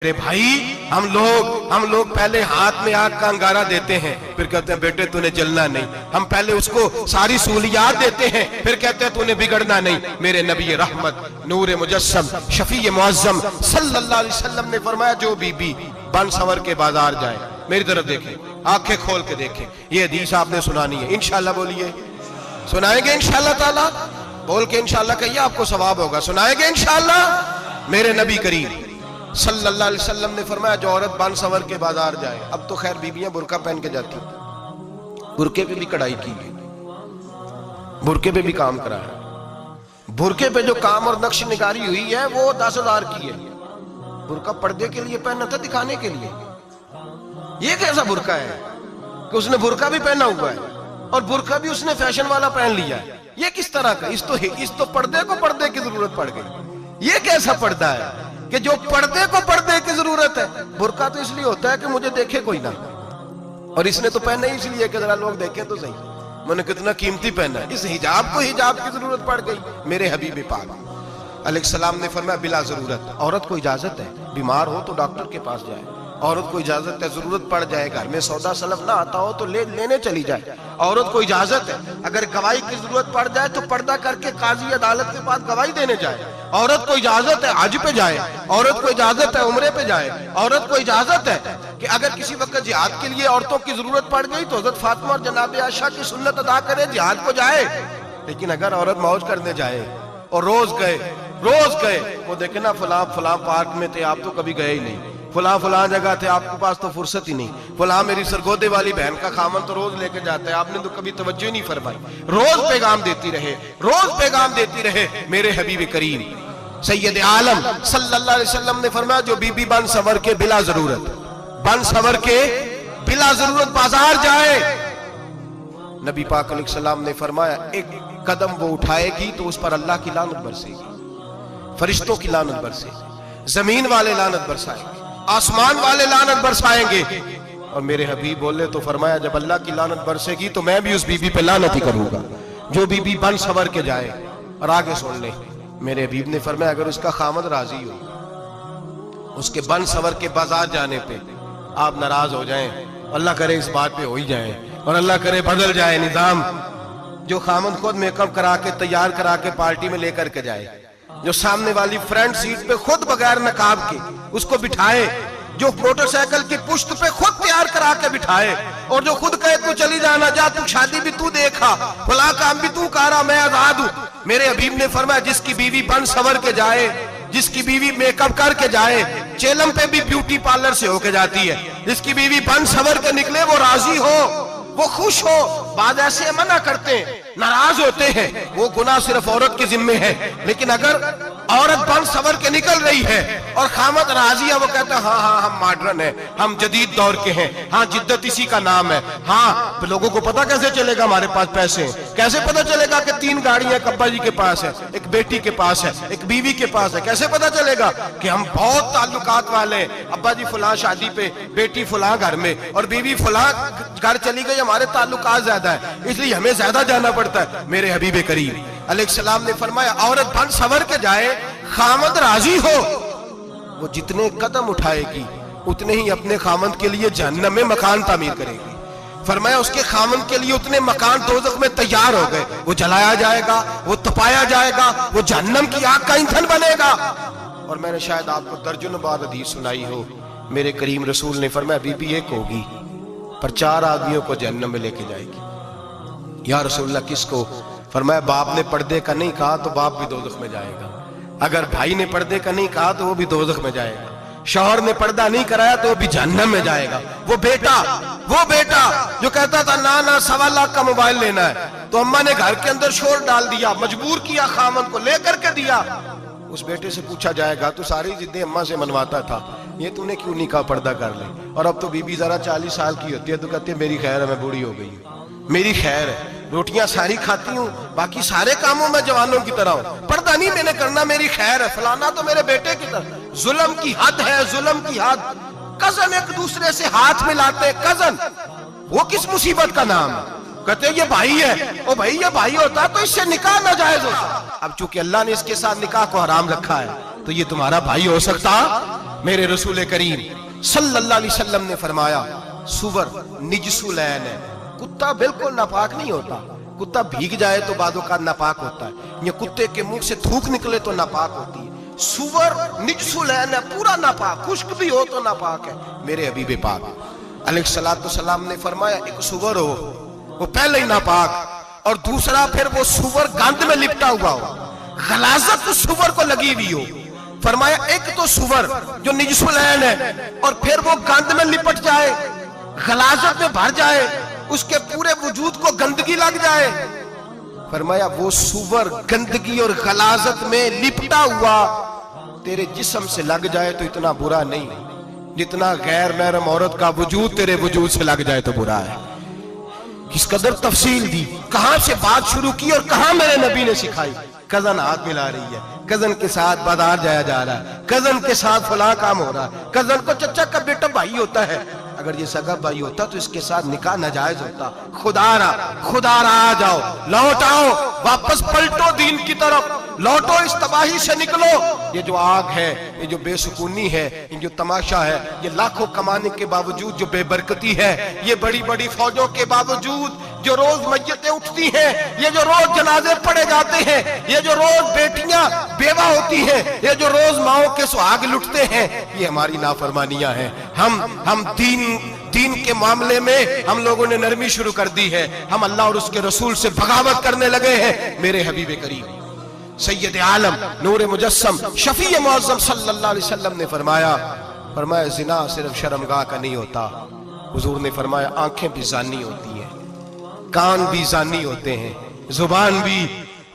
میرے بھائی ہم لوگ پہلے ہاتھ میں آگ کا انگارہ دیتے ہیں، پھر کہتے ہیں بیٹے تو نے جلنا نہیں. ہم پہلے اس کو ساری سہولیات دیتے ہیں، پھر کہتے ہیں تو نے بگڑنا نہیں. میرے نبی رحمت نور مجسم شفیع معظم صلی اللہ علیہ وسلم نے فرمایا جو بی بی بن سنور کے بازار جائے، میری طرف دیکھیں، آنکھیں کھول کے دیکھیں. یہ حدیث آپ نے سنانی ہے، انشاءاللہ بولیے. سنائیں گے انشاءاللہ تعالی؟ بول کے انشاءاللہ کہیے، آپ کو ثواب ہوگا. سنائیں گے انشاءاللہ؟ میرے نبی کریم صلی اللہ علیہ وسلم نے فرمایا جو عورت بن سنور کے بازار جائے. اب تو خیر بیویاں برقع پہن کے جاتی، برقعے پہ بھی کڑھائی کی گئی، برقعے پہ بھی کام کرایا. برقعے پہ جو کام اور نقش نگاری ہوئی ہے وہ 10,000 کی ہے. برقع پردے کے لیے پہنا تھا، دکھانے کے لیے. یہ کیسا برقع ہے کہ اس نے برقع بھی پہنا ہوا ہے اور برقع بھی اس نے فیشن والا پہن لیا ہے؟ یہ کس طرح کا؟ اس تو پردے کو پردے کی ضرورت پڑ گئی. یہ کیسا پردہ ہے کہ جو پردے کو پردے کی ضرورت ہے؟ برقع تو اس لیے ہوتا ہے کہ مجھے دیکھے کوئی نہ، اور اس نے تو پہنا ہی اس لیے کہ ذرا لوگ دیکھیں تو صحیح میں نے کتنا قیمتی پہنا ہے. اس حجاب کو حجاب کی ضرورت پڑ گئی. میرے حبیب پاک علیہ السلام نے فرمایا بلا ضرورت. عورت کو اجازت ہے بیمار ہو تو ڈاکٹر کے پاس جائے، عورت کو اجازت ہے ضرورت پڑ جائے گھر میں سودا سلف نہ آتا ہو تو لینے چلی جائے. عورت کو اجازت ہے اگر گواہی کی ضرورت پڑ جائے تو پردہ کر کے قاضی عدالت کے پاس گواہی دینے جائے. عورت کو اجازت ہے حج پہ جائے، عورت کو اجازت ہے عمرے پہ جائے. عورت کو اجازت ہے کہ اگر کسی وقت جہاد کے لیے عورتوں کی ضرورت پڑ گئی تو حضرت فاطمہ اور جناب عائشہ کی سنت ادا کرے، جہاد کو جائے. لیکن اگر عورت موج کرنے جائے اور روز گئے وہ دیکھیں نا فلاں پارک میں تھے آپ تو کبھی گئے ہی نہیں، فلاں جگہ تھے آپ کے پاس تو فرصت ہی نہیں، فلاں میری سرگودے والی بہن کا خامن تو روز لے کے جاتا ہے آپ نے تو کبھی توجہ ہی نہیں فرمائی. روز پیغام دیتی رہے. میرے حبیب کریم سید عالم صلی اللہ علیہ وسلم نے فرمایا جو بی بی بن سنور کے بلا ضرورت بازار جائے، نبی پاک علیہ السلام نے فرمایا ایک قدم وہ اٹھائے گی تو اس پر اللہ کی لعنت برسے گی، فرشتوں کی لعنت برسے گی، زمین والے لعنت برسائیں گے، آسمان والے لعنت برسائیں گے. اور میرے حبیب بولے تو فرمایا جب اللہ کی لعنت برسے گی تو میں بھی اس بی بی پہ لعنت ہی کروں گا جو بی بی بن سنور کے جائے. اور آگے سن لیں، میرے حبیب نے فرمایا اگر اس کا خامد راضی ہو اس کے بن سنور کے بازار جانے پہ آپ ناراض ہو جائیں، اللہ کرے اس بات پہ ہو ہی جائیں اور اللہ کرے بدل جائے نظام، جو خامد خود میک اپ کرا کے تیار کرا کے پارٹی میں لے کر کے جائے، جو سامنے والی فرنٹ سیٹ پہ خود بغیر نقاب کے اس کو بٹھائے، جو موٹر سائیکل کی پشت پہ خود تیار کرا کے بٹھائے، اور جو خود کہے تو چلی جانا جا، تو شادی بھی تو دیکھا، فلاں کام بھی تو کرا، میں آزاد ہوں. میرے حبیب نے فرمایا جس کی بیوی بن سنور کے جائے، جس کی بیوی میک اپ کر کے جائے، چیلم پہ بھی بیوٹی پارلر سے ہو کے جاتی ہے، جس کی بیوی بن سنور کے نکلے وہ راضی ہو، وہ خوش ہو. بعض ایسے منع کرتے ہیں، ناراض ہوتے ہیں، وہ گناہ صرف عورت کے ذمے ہے. لیکن اگر عورت بن سنور کے نکل رہی ہے اور خامد راضی ہے، وہ کہتا ہے ہاں ہم ماڈرن ہیں، ہم جدید دور کے ہیں، ہاں جدت اسی کا نام ہے. ہاں لوگوں کو پتہ کیسے چلے گا ہمارے پاس پیسے ہیں، کیسے پتہ چلے گا کہ 3 گاڑیاں ایک ابا جی کے پاس ہے، ایک بیٹی کے پاس ہے، ایک بیوی کے پاس ہے، کیسے پتہ چلے گا کہ ہم بہت تعلقات والے ہیں، ابا جی فلاں شادی پہ، بیٹی فلاں گھر میں اور بیوی فلاں گھر چلی گئی، ہمارے تعلقات زیادہ ہے اس لیے ہمیں زیادہ جانا پڑتا ہے. میرے حبیب کریم علیہ السلام نے فرمایا عورت بن سنور کے جائے، خامد راضی ہو، وہ جتنے قدم اٹھائے گی اتنے ہی اپنے خامد کے لیے جہنم میں مکان تعمیر کرے گی. فرمایا اس کے خامد کے لیے اتنے مکان دوزخ میں تیار ہو گئے، وہ جلایا جائے گا، وہ تپایا جائے گا، وہ جہنم کی آگ کا ایندھن بنے گا. اور میں نے شاید آپ کو درجنوں بار حدیث سنائی ہو، میرے کریم رسول نے فرمایا بی بی ایک ہوگی پر 4 آدمیوں کو جہنم میں لے کے جائے گی. یا رسول اللہ کس کو؟ فرمایا باپ نے پردے کا نہیں کہا تو باپ بھی دوزخ میں جائے گا، اگر بھائی نے پردے کا نہیں کہا تو وہ بھی دوزخ میں جائے گا، شوہر نے پردہ نہیں کرایا تو وہ بھی جہنم میں جائے گا. وہ بیٹا جو کہتا تھا نا 1.25 لاکھ کا موبائل لینا ہے تو اماں نے گھر کے اندر شور ڈال دیا، مجبور کیا خامن کو، لے کر کے دیا. اس بیٹے سے پوچھا جائے گا تو ساری ضدیں اماں سے منواتا تھا، یہ تو نے کیوں نہیں کہا پردہ کر لے؟ اور اب تو بی بی ذرا 40 سال کی ہوتی ہے تو کہتی ہے میری خیر ہے، میں بوڑھی ہو گئی ہوں، میری خیر ہے، روٹیاں ساری کھاتی ہوں، باقی سارے کاموں میں جوانوں کی طرح ہوں، پردہ نہیں میں نے کرنا، میری خیر ہے. فلانا تو میرے بیٹے کی طرح. ظلم کی حد ہے، ظلم کی حد. کزن ایک دوسرے سے ہاتھ ملاتے، کزن وہ کس مصیبت کا نام ہے؟ کہتے ہیں یہ بھائی ہے، او بھائی یہ بھائی ہوتا تو اس سے نکاح ناجائز ہوتا. اب چونکہ اللہ نے اس کے ساتھ نکاح کو حرام رکھا ہے تو یہ تمہارا بھائی ہو سکتا میرے رسول کریم صلی اللہ علیہ وسلم نے فرمایا سور نجس العین ہے، کتا بالکل ناپاک نہیں ہوتا، کتا بھیگ جائے تو بعد اوقات ناپاک ہوتا ہے، یا کتے کے منہ سے تھوک نکلے تو ناپاک ہوتی ہے، سور نجس العین ہے، پورا ناپاک، خشک بھی ہو تو ناپاک ہے۔ میرے حبیب پاک علیہ السلام نے فرمایا ایک سور ہو وہ پہلے ہی ناپاک، اور دوسرا پھر وہ سور گند میں لپٹا ہوا ہو، غلاظت اس سور کو لگی ہوئی ہو۔ فرمایا ایک تو سور جو نجس العین ہے اور پھر وہ گند میں لپٹ جائے، غلاظت میں بھر جائے، اس کے پورے وجود کو گندگی لگ جائے۔ فرمایا وہ سور گندگی اور غلاظت میں لپٹا ہوا تیرے جسم سے لگ جائے تو اتنا برا نہیں جتنا غیر محرم عورت کا وجود تیرے وجود سے لگ جائے تو برا ہے۔ کس قدر تفصیل دی، کہاں سے بات شروع کی اور کہاں میرے نبی نے سکھائی۔ کزن ہاتھ ملا رہی ہے، کزن کے ساتھ بازار جایا جا رہا ہے، کزن کے ساتھ فلاں کام ہو رہا ہے، کزن کو چچا کا بیٹا بھائی ہوتا ہے، اگر یہ سگا بھائی ہوتا تو اس کے ساتھ نکاح ناجائز ہوتا۔ خدا را آ جاؤ، لوٹ آؤ، واپس پلٹو دین کی طرف، لوٹو اس تباہی سے نکلو۔ یہ جو آگ ہے، یہ جو بے سکونی ہے، یہ جو تماشا ہے، یہ لاکھوں کمانے کے باوجود جو بے برکتی ہے، یہ بڑی بڑی فوجوں کے باوجود جو روز میتیں اٹھتی ہیں، یہ جو روز جنازے پڑے جاتے ہیں، یہ جو روز بیٹیاں بیوہ ہوتی ہیں، یہ جو روز ماؤں کے سہاگ لٹتے ہیں، یہ ہماری نافرمانیاں ہیں۔ ہم دین کے معاملے میں ہم لوگوں نے نرمی شروع کر دی ہے، ہم اللہ اور اس کے رسول سے بغاوت کرنے لگے ہیں۔ میرے حبیب کریم سید عالم نور مجسم شفیع معظم صلی اللہ علیہ وسلم نے فرمایا زنا صرف شرمگاہ کا نہیں ہوتا، حضور نے فرمایا آنکھیں بھی زانی ہوتی ہیں، کان بھی زانی ہوتے ہیں، زبان بھی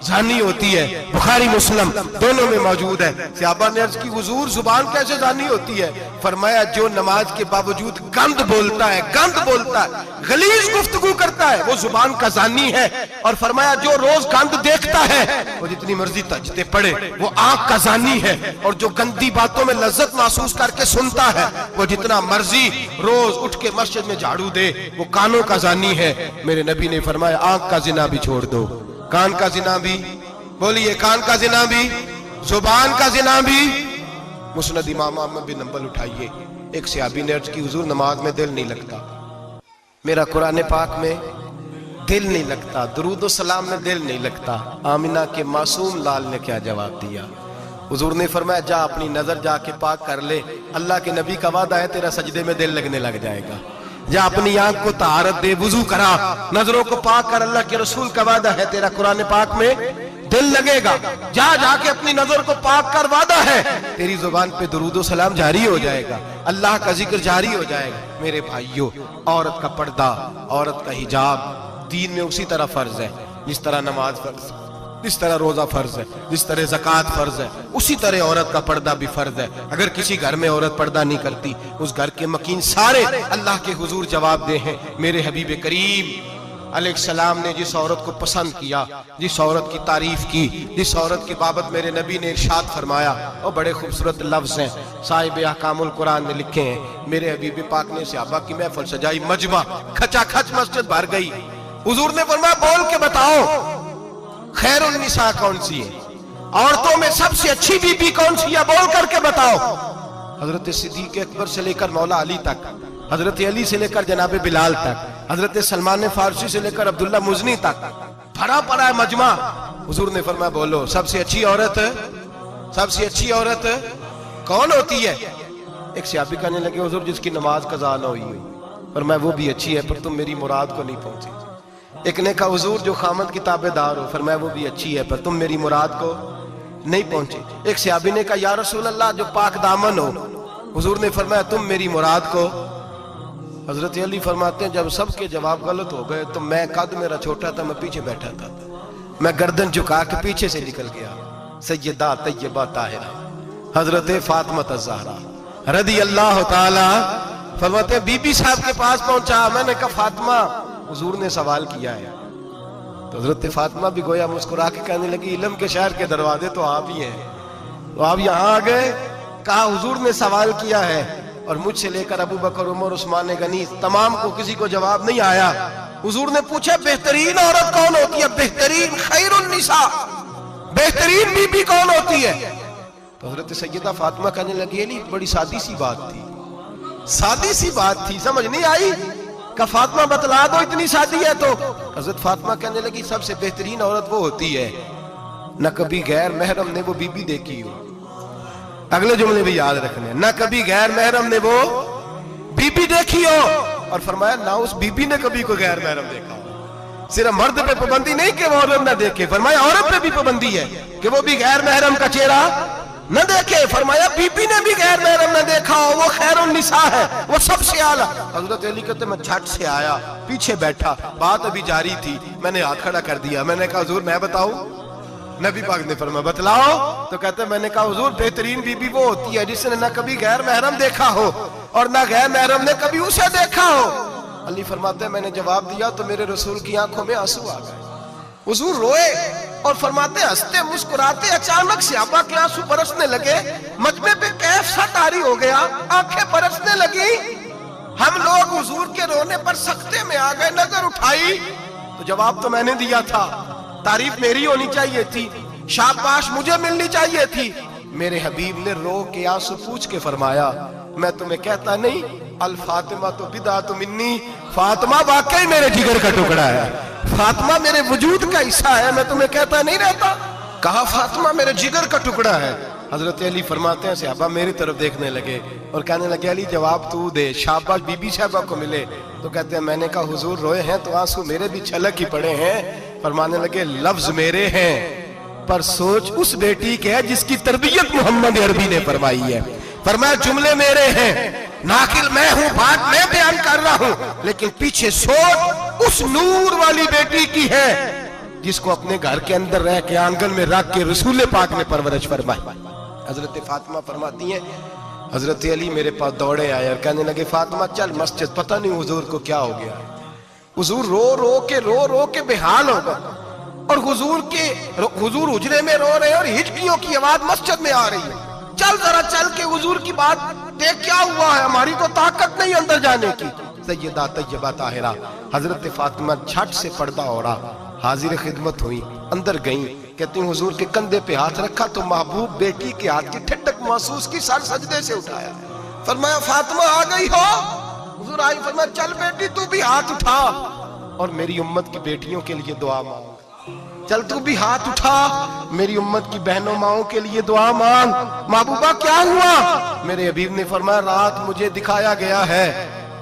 زانی ہوتی ہے۔ بخاری مسلم دونوں میں موجود ہے۔ صحابہ نے عرض کی حضور زبان کیسے زانی ہوتی ہے؟ فرمایا جو نماز کے باوجود گند بولتا ہے، غلیظ گفتگو کرتا ہے، وہ زبان کا زانی ہے۔ اور فرمایا جو روز گند دیکھتا ہے وہ جتنی مرضی تہجدیں پڑھے وہ آنکھ کا زانی ہے، اور جو گندی باتوں میں لذت محسوس کر کے سنتا ہے وہ جتنا مرضی روز اٹھ کے مسجد میں جھاڑو دے وہ کانوں کا زانی ہے۔ میرے نبی نے فرمایا آنکھ کا زنا بھی چھوڑ دو، کان کا زنا بھی، بولیے کان کا زنا بھی، زبان کا زنا بھی۔ مسند امام احمد بن حنبل اٹھائیے، ایک صحابی نے عرض کی حضور نماز میں دل نہیں لگتا، میرا قرآن پاک میں دل نہیں لگتا، درود و سلام میں دل نہیں لگتا۔ آمنہ کے معصوم لال نے کیا جواب دیا؟ حضور نے فرمایا جا اپنی نظر جا کے پاک کر لے، اللہ کے نبی کا وعدہ ہے تیرا سجدے میں دل لگنے لگ جائے گا۔ جا اپنی آنکھ کو طہارت دے، وضو کرا، نظروں کو پاک کر، اللہ کے رسول کا وعدہ ہے تیرا قرآن پاک میں دل لگے گا۔ جا کے اپنی نظر کو پاک کر، وعدہ ہے تیری زبان پہ درود و سلام جاری ہو جائے گا، اللہ کا ذکر جاری ہو جائے گا۔ میرے بھائیوں، عورت کا پردہ، عورت کا حجاب دین میں اسی طرح فرض ہے جس طرح نماز فرض ہے، جس طرح روزہ فرض ہے، جس طرح زکوٰۃ فرض ہے، اسی طرح عورت کا پردہ بھی فرض ہے۔ اگر کسی گھر میں عورت پردہ نہیں کرتی اس گھر کے مکین سارے اللہ کے حضور جواب دے ہیں۔ میرے حبیب کریم علیہ السلام نے جس عورت کو پسند کیا، جس عورت کی تعریف کی، جس عورت کی بابت میرے نبی نے ارشاد فرمایا، اور بڑے خوبصورت لفظ ہیں، صاحب احکام القرآن نے لکھے ہیں۔ میرے حبیب پاک نے صحابہ کی محفل سجائی، مجمع کھچا کھچ مسجد بھر گئی۔ حضور نے فرمایا بول کے بتاؤ خیر النساء کون سی ہے، عورتوں میں سب سے اچھی بی بی کون سی ہے، بول کر کے بتاؤ۔ حضرت صدیق اکبر سے لے کر مولا علی تک، حضرت علی سے لے کر جناب بلال تک، حضرت سلمان فارسی سے لے کر عبداللہ مزنی تک بھرا پڑا ہے مجمع۔ حضور نے فرمایا بولو سب سے اچھی عورت کون ہوتی ہے؟ ایک صحابی کہنے لگے حضور جس کی نماز قضا نہ ہوئی فرمایا وہ بھی اچھی ہے پر تم میری مراد کو نہیں پہنچی۔ ایک نے کہا حضور جو خامد کی تابع دار ہو، فرمایا وہ بھی اچھی ہے پر تم میری مراد کو نہیں پہنچے۔ ایک صحابی نے کہا یا رسول اللہ جو پاک دامن ہو، حضور نے فرمایا تم میری مراد کو۔ حضرت علی فرماتے ہیں جب سب کے جواب غلط ہو گئے تو میں قد میرا چھوٹا تھا، میں پیچھے بیٹھا تھا، میں گردن جھکا کے پیچھے سے نکل گیا۔ سیدہ طیبہ طاہرہ حضرت فاطمہ الزہرا رضی اللہ تعالی فرماتے ہیں بی بی صاحب کے پاس پہنچا، میں نے کہا فاطمہ حضور نے سوال کیا ہے۔ تو حضرت فاطمہ بھی گویا مسکرا کے کہنے لگی علم کے شہر کے دروازے تو آپ ہی ہیں، تو آپ یہاں آ گئے۔ کہا حضور نے سوال کیا ہے اور مجھ سے لے کر ابو بکر عمر عثمان غنی تمام کو کسی کو جواب نہیں آیا۔ حضور نے پوچھا بہترین عورت کون ہوتی ہے، بہترین خیر النساء، بہترین بی بی کون ہوتی ہے؟ تو حضرت سیدہ فاطمہ کہنے لگی علی بڑی سادی سی بات تھی، سادی سی بات تھی، سمجھ نہیں آئی کہ فاطمہ بتلا دو اتنی سادی ہے تو۔ حضرت فاطمہ کہنے لگی سب سے بہترین عورت وہ ہوتی ہے نہ کبھی غیر محرم نے وہ بی بی دیکھی ہو۔ اگلے جملے بھی یاد رکھنے، نہ کبھی غیر محرم نے وہ بی بی دیکھی ہو، اور فرمایا نہ اس بی بی نے کبھی کوئی غیر محرم دیکھا ہو۔ صرف مرد پہ پابندی نہیں کہ وہ عورت نہ دیکھے، فرمایا عورت پہ بھی پابندی ہے کہ وہ بھی غیر محرم کا چہرہ نہ دیکھے، فرمایا بی بی نے بھی غیر محرم نہ دیکھا ہو، وہ خیر النساء ہے، وہ سب سے اعلیٰ۔ حضرت علی کہتے میں جھٹ سے آیا، پیچھے بیٹھا، بات ابھی جاری تھی، میں نے ہاتھ کھڑا کر دیا، میں نے کہا حضور میں بتاؤں؟ نبی پاک نے فرمایا بتلاؤ، تو کہتے میں نے کہا حضور بہترین بی بی وہ ہوتی ہے جس نے نہ کبھی غیر محرم دیکھا ہو اور نہ غیر محرم نے کبھی اسے دیکھا ہو۔ علی فرماتے ہیں میں نے جواب دیا تو میرے رسول کی آنکھوں میں آنسو آ گئے، حضور روئے اور فرماتے ہیں ہنستے مسکراتے اچانک صحابہ کے آنسو برسنے لگے، مجمع پہ کیف سا طاری ہو گیا، آنکھیں برسنے لگی، ہم لوگ حضور کے رونے پر سکتے میں آ گئے، نظر اٹھائی تو جواب تو میں نے دیا تھا، تعریف میری ہونی چاہیے تھی، شاباش مجھے ملنی چاہیے تھی۔ میرے حبیب نے رو کے آنسو پوچھ کے فرمایا میں تمہیں کہتا نہیں الفاطمہ تو بدعۃ منی، فاطمہ واقعی میرے جگر کا ٹکڑا ہے، فاطمہ میرے وجود کا حصہ ہے، میں تمہیں کہتا نہیں رہتا، کہا فاطمہ میرے جگر کا ٹکڑا ہے۔ حضرت علی فرماتے ہیں صحابہ میری طرف دیکھنے لگے اور کہنے لگے علی جواب تو دے، شاباش بی بی صاحبہ کو ملے۔ تو کہتے ہیں میں نے کہا حضور روئے ہیں تو آنسو میرے بھی چھلک ہی پڑے ہیں۔ فرمانے لگے لفظ میرے ہیں پر سوچ اس بیٹی کے ہے جس کی تربیت محمد عربی نے فرمائی ہے، فرمایا جملے میرے ہیں، ناقل میں ہوں، بات میں بیان کر رہا ہوں، لیکن پیچھے سوچ اس نور والی بیٹی کی ہے جس کو اپنے گھر کے اندر رہ کے آنگن میں رکھ کے رسول پاک نے پرورش فرمائی۔ حضرت فاطمہ فرماتی ہیں حضرت علی میرے پاس دوڑے آئے اور کہنے لگے فاطمہ چل مسجد، پتہ نہیں حضور کو کیا ہو گیا، حضور رو رو کے بحال ہو گئے، اور حضور حجرے میں رو رہے ہیں اور ہچکیوں کی آواز مسجد میں آ رہی ہے، چل ذرا چل کے حضور کی بات دیکھ کیا ہوا ہے، ہماری تو طاقت نہیں اندر جانے کی۔ سیدہ طیبہ طاہرہ حضرت فاطمہ جھٹ سے پردہ اوڑا حاضر خدمت ہوئی، اندر گئیں، کہتی ہیں حضور کے کندھے پہ ہاتھ رکھا تو محبوب بیٹی کے ہاتھ کی ٹھنڈک محسوس کی، سر سجدے سے اٹھایا، فرمایا فاطمہ آ گئی ہو؟ حضور آئی، فرمایا چل بیٹی تو بھی ہاتھ اٹھا اور میری امت کی بیٹیوں کے لیے دعا مانگ، چل تو بھی ہاتھ اٹھا میری امت کی بہنوں ماؤں کے لیے دعا مانگ۔ محبوبہ کیا ہوا؟ میرے حبیب نے فرمایا رات مجھے دکھایا گیا ہے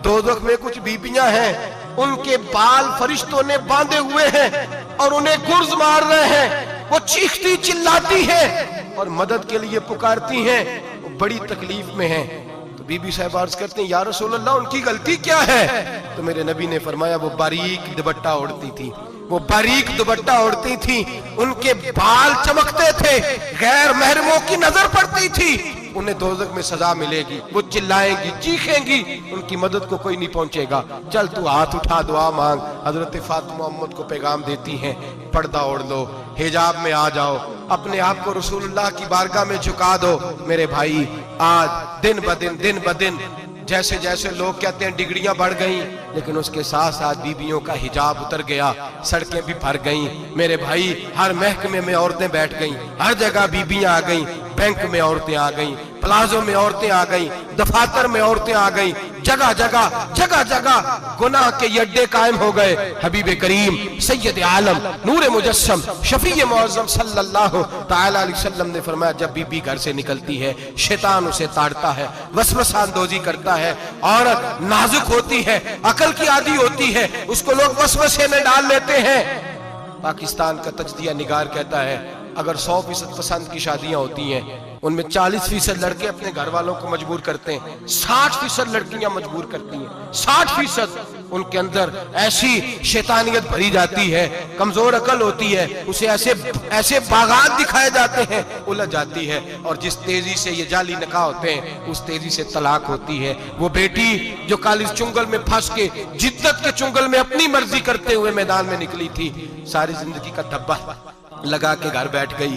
دوزخ میں کچھ بیبیاں ہیں، ان کے بال فرشتوں نے باندھے ہوئے ہیں اور انہیں گرز مار رہے ہیں، وہ چیختی چلاتی ہیں اور مدد کے لیے پکارتی ہیں، وہ بڑی تکلیف میں ہیں۔ تو بی بی صاحب عرض کرتے ہیں یا رسول اللہ ان کی غلطی کیا ہے؟ تو میرے نبی نے فرمایا وہ باریک دوپٹہ اوڑھتی تھی، وہ باریک دوپٹہ اوڑھتی تھی، ان کے بال چمکتے تھے، غیر محرموں کی نظر پڑتی تھی، انہیں دوزخ میں سزا ملے گی، وہ چلائیں گی چیخیں گی، ان کی مدد کو کوئی نہیں پہنچے گا، چل تو ہاتھ اٹھا دعا مانگ۔ حضرت فاطمہ امت کو پیغام دیتی ہیں پردہ اوڑھ لو، حجاب میں آ جاؤ، اپنے آپ کو رسول اللہ کی بارگاہ میں جھکا دو۔ میرے بھائی آج دن بدن جیسے جیسے لوگ کہتے ہیں ڈگریاں بڑھ گئیں، لیکن اس کے ساتھ ساتھ بیویوں کا حجاب اتر گیا، سڑکیں بھی بھر گئیں۔ میرے بھائی ہر محکمے میں عورتیں بیٹھ گئیں، ہر جگہ بیویاں آ گئیں، بینک میں عورتیں آ گئیں، پلازوں میں عورتیں آ گئیں، دفاتر میں عورتیں آ گئیں، جگہ جگہ گناہ کے اڈے قائم ہو گئے۔ حبیب کریم سید عالم نور مجسم شفیع معظم صلی اللہ تعالی علیہ وسلم نے فرمایا جب بی بی گھر سے نکلتی ہے شیطان اسے تاڑتا ہے، وسوسہ اندوزی کرتا ہے، عورت نازک ہوتی ہے، عقل کی عادی ہوتی ہے، اس کو لوگ وسوسے میں ڈال لیتے ہیں۔ پاکستان کا تجزیہ نگار کہتا ہے اگر 100% پسند کی شادیاں ہوتی ہیں ان میں 40% لڑکے اپنے گھر والوں کو مجبور کرتے ہیں، 60% لڑکیاں مجبور کرتی ہیں، 60% ان کے اندر ایسی شیطانیت بھری جاتی ہے، کمزور عقل ہوتی ہے، اسے ایسے باغات دکھائے جاتے ہیں، الجھ جاتی ہے، اور جس تیزی سے یہ جعلی نکاح ہوتے ہیں اس تیزی سے طلاق ہوتی ہے۔ وہ بیٹی جو کل اس چنگل میں پھنس کے جدت کے چنگل میں اپنی مرضی کرتے ہوئے میدان میں نکلی تھی، ساری زندگی کا دھبا لگا کے گھر بیٹھ گئی،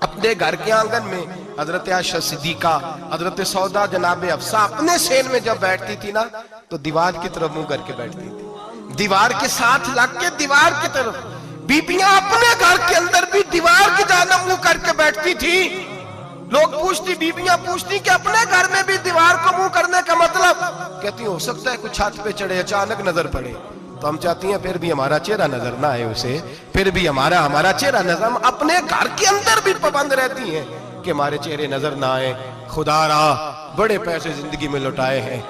اپنے گھر کے آنگن میں حضرت عائشہ صدیقہ، حضرت سودا جناب حفصہ اپنے سین میں جب بیٹھتی تھی نا تو دیوار کی طرف منہ کر کے بیٹھتی تھی، دیوار کے ساتھ لگ کے دیوار کی طرف۔ بیبیاں اپنے گھر کے اندر بھی دیوار کی جانب منہ کر کے بیٹھتی تھی۔ لوگ پوچھتی، بیبیاں پوچھتی کہ اپنے گھر میں بھی دیوار کو منہ کرنے کا مطلب؟ کہتی ہو سکتا ہے کچھ چھت پہ چڑھے اچانک نظر پڑے تو ہم چاہتی ہیں پھر بھی ہمارا چہرہ نظر نہ آئے اسے، پھر بھی ہمارا چہرہ نظر، ہم اپنے گھر کے اندر بھی پابند رہتی ہیں کہ ہمارے چہرے نظر نہ آئے۔ خدا را بڑے پیسے زندگی میں لوٹائے ہیں،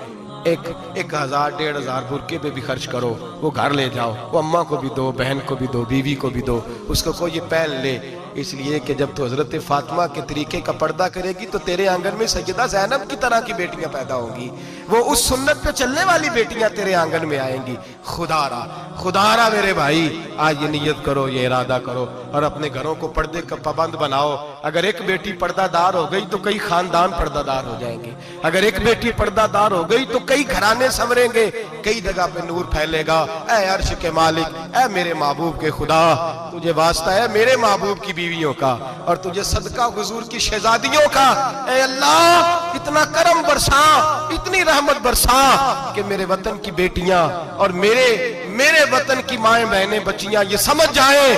1000 1500 برقعے پہ بھی خرچ کرو، وہ گھر لے جاؤ، وہ اماں کو بھی دو، بہن کو بھی دو، بیوی کو بھی دو، اس کو کوئی یہ پہن لے، اس لیے کہ جب تو حضرت فاطمہ کے طریقے کا پردہ کرے گی تو تیرے آنگن میں سیدہ زینب کی طرح کی بیٹیاں پیدا ہوں گی، وہ اس سنت پہ چلنے والی بیٹیاں تیرے آنگن میں آئیں گی۔ خدا را میرے بھائی، آج یہ نیت کرو، یہ ارادہ کرو اور اپنے گھروں کو پردے کا پابند بناؤ۔ اگر ایک بیٹی پردہ دار ہو گئی تو کئی خاندان پردہ دار ہو جائیں گے، اگر ایک بیٹی پردہ دار ہو گئی تو کئی گھرانے سنوریں گے، کئی جگہ پہ نور پھیلے گا۔ اے عرش کے مالک، اے میرے محبوب کے خدا، تجھے واسطہ ہے میرے محبوب کی بیویوں کا اور تجھے صدقہ حضور کی شہزادیوں کا۔ اے اللہ اتنا کرم برسا، اتنی رحمت برسا کہ میرے وطن کی بیٹیاں اور میرے وطن کی مائیں بہنیں بچیاں یہ سمجھ جائیں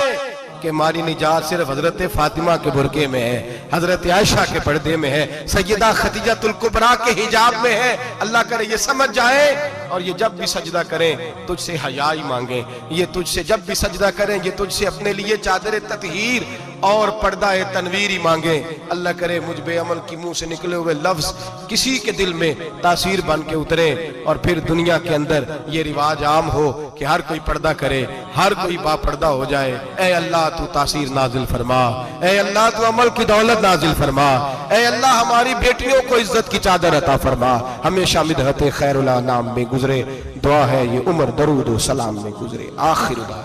کہ ہماری نجات صرف حضرت فاطمہ کے برقعے میں ہے، حضرت عائشہ کے پردے میں ہے، سیدہ خدیجہ الکبریٰ کے حجاب میں ہے۔ اللہ کرے یہ سمجھ جائیں اور یہ جب بھی سجدہ کریں تجھ سے حیائی مانگیں، یہ تجھ سے جب بھی سجدہ کریں یہ تجھ سے اپنے لیے چادر تطہیر اور پردہ تنویری مانگیں۔ اللہ کرے مجھ بے عمل کی منہ سے نکلے ہوئے لفظ کسی کے دل میں تاثیر بن کے اتریں اور پھر دنیا کے اندر یہ رواج عام ہو کہ ہر کوئی پردہ کرے، ہر کوئی با پردہ ہو جائے۔ اے اللہ تو تاثیر نازل فرما، اے اللہ تو عمل کی دولت نازل فرما، اے اللہ ہماری بیٹیوں کو عزت کی چادر عطا فرما، ہمیشہ مدحت خیر الانام میں گزرے۔ دعا ہے یہ عمر درود و سلام میں گزرے۔ آخر دعا